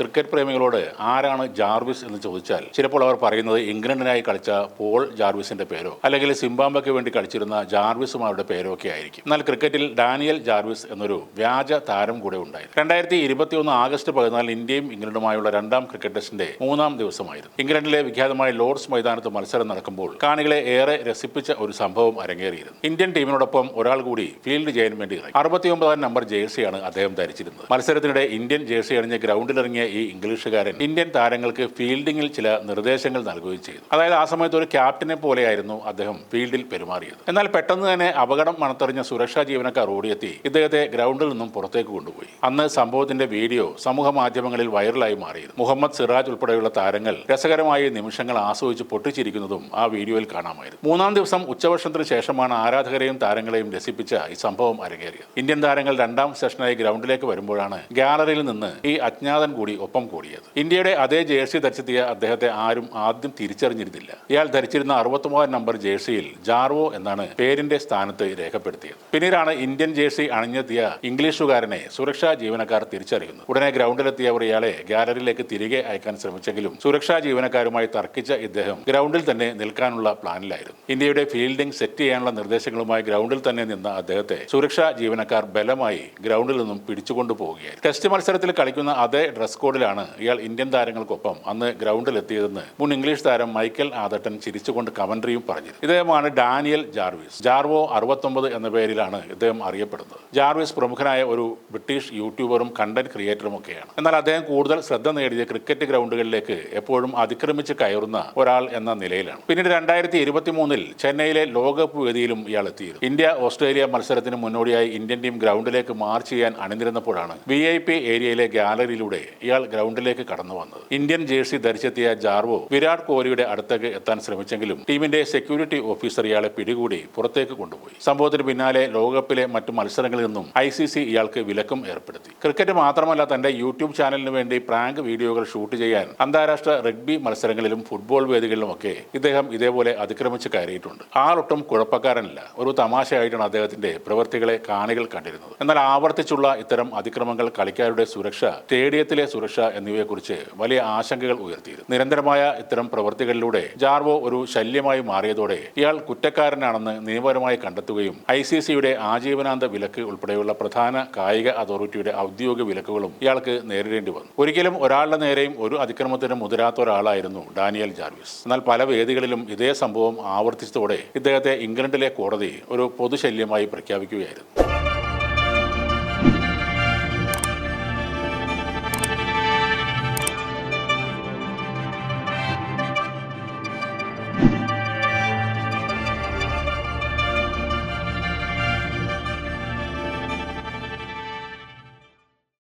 Cricket പ്രേമികളോട് ആരാണ് Jarvis എന്ന് ചോദിച്ചാൽ ചിലപ്പോൾ അവർ പറയുന്നത് ഇംഗ്ലണ്ടിനായി കളിച്ച പോൾ ജാർവിസിന്റെ പേരോ അല്ലെങ്കിൽ സിംബാബ്വെക്ക് വേണ്ടി കളിച്ചിരുന്ന ജാർവിസും അവരുടെ പേരോ ഒക്കെ ആയിരിക്കും. എന്നാൽ ക്രിക്കറ്റിൽ ഡാനിയൽ ജാർവിസ് എന്നൊരു വ്യാജ താരം കൂടെ ഉണ്ടായിരുന്നു. 2021 ആഗസ്റ്റ് 14 ഇന്ത്യയും ഇംഗ്ലണ്ടുമായുള്ള രണ്ടാം ക്രിക്കറ്റ് ടെസ്റ്റിന്റെ 3-ാം ദിവസമായിരുന്നു. ഇംഗ്ലണ്ടിലെ വിഖ്യാതമായ ലോർഡ്സ് മൈതാനത്ത് മത്സരം നടക്കുമ്പോൾ കാണികളെ ഏറെ രസിപ്പിച്ച ഒരു സംഭവം അരങ്ങേറിയിരുന്നു. ഇന്ത്യൻ ടീമിനോടൊപ്പം ഒരാൾ കൂടി ഫീൽഡ് ചെയ്യാൻ വേണ്ടി ഇറങ്ങി. 69-ാം നമ്പർ ജേഴ്സിയാണ് അദ്ദേഹം ധരിച്ചിരുന്നത്. മത്സരത്തിനിടെ ഇന്ത്യൻ ജേഴ്സി അണിഞ്ഞ് ഗ്രൗണ്ടിലിറങ്ങിയ ഈ ഇംഗ്ലീഷുകാരൻ ഇന്ത്യൻ താരങ്ങൾക്ക് ഫീൽഡിംഗിൽ ചില നിർദ്ദേശങ്ങൾ നൽകുകയും ചെയ്തു. അതായത് ആ സമയത്ത് ഒരു ക്യാപ്റ്റനെ പോലെയായിരുന്നു അദ്ദേഹം ഫീൽഡിൽ പെരുമാറിയത്. എന്നാൽ പെട്ടെന്ന് തന്നെ അപകടം മണത്തറിഞ്ഞ സുരക്ഷാ ജീവനക്കാർ ഓടിയെത്തി ഇദ്ദേഹത്തെ ഗ്രൗണ്ടിൽ നിന്നും പുറത്തേക്ക് കൊണ്ടുപോയി. അന്ന് സംഭവത്തിന്റെ വീഡിയോ സമൂഹ മാധ്യമങ്ങളിൽ വൈറലായി മാറിയിരുന്നു. മുഹമ്മദ് സിറാജ് ഉൾപ്പെടെയുള്ള താരങ്ങൾ രസകരമായ നിമിഷങ്ങൾ ആസ്വദിച്ച് പൊട്ടിച്ചിരിക്കുന്നതും ആ വീഡിയോയിൽ കാണാമായിരുന്നു. 3-ാം ദിവസം ഉച്ചഭക്ഷണത്തിന് ശേഷമാണ് ആരാധകരെയും താരങ്ങളെയും രസിപ്പിച്ച ഈ സംഭവം അരങ്ങേറിയത്. ഇന്ത്യൻ താരങ്ങൾ 2-ാം സെഷനായി ഗ്രൗണ്ടിലേക്ക് വരുമ്പോഴാണ് ഗാലറിയിൽ നിന്ന് ഈ അജ്ഞാതൻ കൂടി ഒപ്പം കൂടിയത്. ഇന്ത്യയുടെ അതേ ജേഴ്സി ധരിച്ചെത്തിയ അദ്ദേഹത്തെ ആരും ആദ്യം തിരിച്ചറിഞ്ഞിരുന്നില്ല. ഇയാൾ ധരിച്ചിരുന്ന 63-ാം നമ്പർ ജേഴ്സിയിൽ ജാർവോ എന്നാണ് പേരിന്റെ സ്ഥാനത്ത് രേഖപ്പെടുത്തിയത്. പിന്നീടാണ് ഇന്ത്യൻ ജേഴ്സി അണിഞ്ഞെത്തിയ ഇംഗ്ലീഷുകാരനെ സുരക്ഷാ ജീവനക്കാർ തിരിച്ചറിയുന്നത്. ഉടനെ ഗ്രൗണ്ടിലെത്തിയവർ ഇയാളെ ഗാലറിയിലേക്ക് തിരികെ അയക്കാൻ ശ്രമിച്ചെങ്കിലും സുരക്ഷാ ജീവനക്കാരുമായി തർക്കിച്ച ഇദ്ദേഹം ഗ്രൗണ്ടിൽ തന്നെ നിൽക്കാനുള്ള പ്ലാനിലായിരുന്നു. ഇന്ത്യയുടെ ഫീൽഡിംഗ് സെറ്റ് ചെയ്യാനുള്ള നിർദ്ദേശങ്ങളുമായി ഗ്രൗണ്ടിൽ തന്നെ നിന്ന അദ്ദേഹത്തെ സുരക്ഷാ ജീവനക്കാർ ബലമായി ഗ്രൗണ്ടിൽ നിന്നും പിടിച്ചുകൊണ്ടു പോവുകയായിരുന്നു. ടെസ്റ്റ് മത്സരത്തിൽ കളിക്കുന്ന അതേ ഡ്രസ് കോഡിലാണ് ഇയാൾ ഇന്ത്യൻ താരങ്ങൾക്കൊപ്പം അന്ന് ഗ്രൗണ്ടിലെത്തിയതെന്ന് മുൻ ഇംഗ്ലീഷ് താരം മൈക്കൽ ആദട്ടൻ ചിരിച്ചുകൊണ്ട് കമന്ററിയും പറഞ്ഞു. ഇദ്ദേഹമാണ് ഡാനിയൽ ജാർവിസ്. ജാർവോ 69 എന്ന പേരിലാണ് ഇദ്ദേഹം അറിയപ്പെടുന്നത്. ജാർവിസ് പ്രമുഖനായ ഒരു ബ്രിട്ടീഷ് യൂട്യൂബറും കണ്ടന്റ് ക്രിയേറ്ററും ഒക്കെയാണ്. എന്നാൽ അദ്ദേഹം കൂടുതൽ ശ്രദ്ധ നേടിയ ക്രിക്കറ്റ് ഗ്രൗണ്ടുകളിലേക്ക് എപ്പോഴും അതിക്രമിച്ച് കയറുന്ന ഒരാൾ എന്ന നിലയിലാണ്. പിന്നീട് 2023 ചെന്നൈയിലെ ലോകകപ്പ് വേദിയിലും ഇയാൾ എത്തിയിരുന്നു. ഇന്ത്യ ഓസ്ട്രേലിയ മത്സരത്തിന് മുന്നോടിയായി ഇന്ത്യൻ ടീം ഗ്രൗണ്ടിലേക്ക് മാർച്ച് ചെയ്യാൻ അണിനിരുന്നപ്പോഴാണ് VIP ഏരിയയിലെ ഗാലറിയിലൂടെ ഇയാൾ ഗ്രൗണ്ടിലേക്ക് കടന്നു വന്നത്. ഇന്ത്യൻ ജേഴ്സി ധരിച്ചെത്തിയ ജാർവോ വിരാട് കോഹ്ലിയുടെ അടുത്തേക്ക് എത്താൻ ശ്രമിച്ചെങ്കിലും ടീമിന്റെ സെക്യൂരിറ്റി ഓഫീസർ ഇയാളെ പിടികൂടി പുറത്തേക്ക് കൊണ്ടുപോയി. സംഭവത്തിന് പിന്നാലെ ലോകകപ്പിലെ മറ്റു മത്സരങ്ങളിൽ നിന്നും ICC ഇയാൾക്ക് വിലക്കും ഏർപ്പെടുത്തി. ക്രിക്കറ്റ് മാത്രമല്ല, തന്റെ യൂട്യൂബ് ചാനലിന് വേണ്ടി പ്രാങ്ക് വീഡിയോകൾ ഷൂട്ട് ചെയ്യാൻ അന്താരാഷ്ട്ര റഗ്ബി മത്സരങ്ങളിലും ഫുട്ബോൾ വേദികളിലുമൊക്കെ ഇദ്ദേഹം ഇതേപോലെ അതിക്രമിച്ച് കയറിയിട്ടുണ്ട്. ആളൊട്ടും കുഴപ്പക്കാരനല്ല. ഒരു തമാശയായിട്ടാണ് അദ്ദേഹത്തിന്റെ പ്രവൃത്തികളെ കാണികൾ കണ്ടിരുന്നത്. എന്നാൽ ആവർത്തിച്ചുള്ള ഇത്തരം അതിക്രമങ്ങൾ കളിക്കാരുടെ സുരക്ഷ, സ്റ്റേഡിയത്തിലെ സുരക്ഷ എന്നിവയെക്കുറിച്ച് വലിയ ആശങ്കകൾ ഉയർത്തിയിരുന്നു. നിരന്തരമായ ഇത്തരം പ്രവൃത്തികളിലൂടെ ജാർവോ ഒരു ശല്യമായി മാറിയതോടെ ഇയാൾ കുറ്റക്കാരനാണെന്ന് നിയമപരമായി കണ്ടെത്തുകയും ICCയുടെ ആജീവനാന്ത വിലക്ക് ഉൾപ്പെടെയുള്ള പ്രധാന കായിക അതോറിറ്റിയുടെ ഔദ്യോഗിക വിലക്കുകളും ഇയാൾക്ക് നേരിടേണ്ടി വന്നു. ഒരിക്കലും ഒരാളുടെ നേരെയും ഒരു അതിക്രമത്തിനും മുതിരാത്ത ഒരാളായിരുന്നു ഡാനിയൽ ജാർവിസ്. എന്നാൽ പല വേദികളിലും ഇതേ സംഭവം ആവർത്തിച്ചതോടെ ഇദ്ദേഹത്തെ ഇംഗ്ലണ്ടിലെ കോടതി ഒരു പൊതുശല്യമായി പ്രഖ്യാപിക്കുകയായിരുന്നു.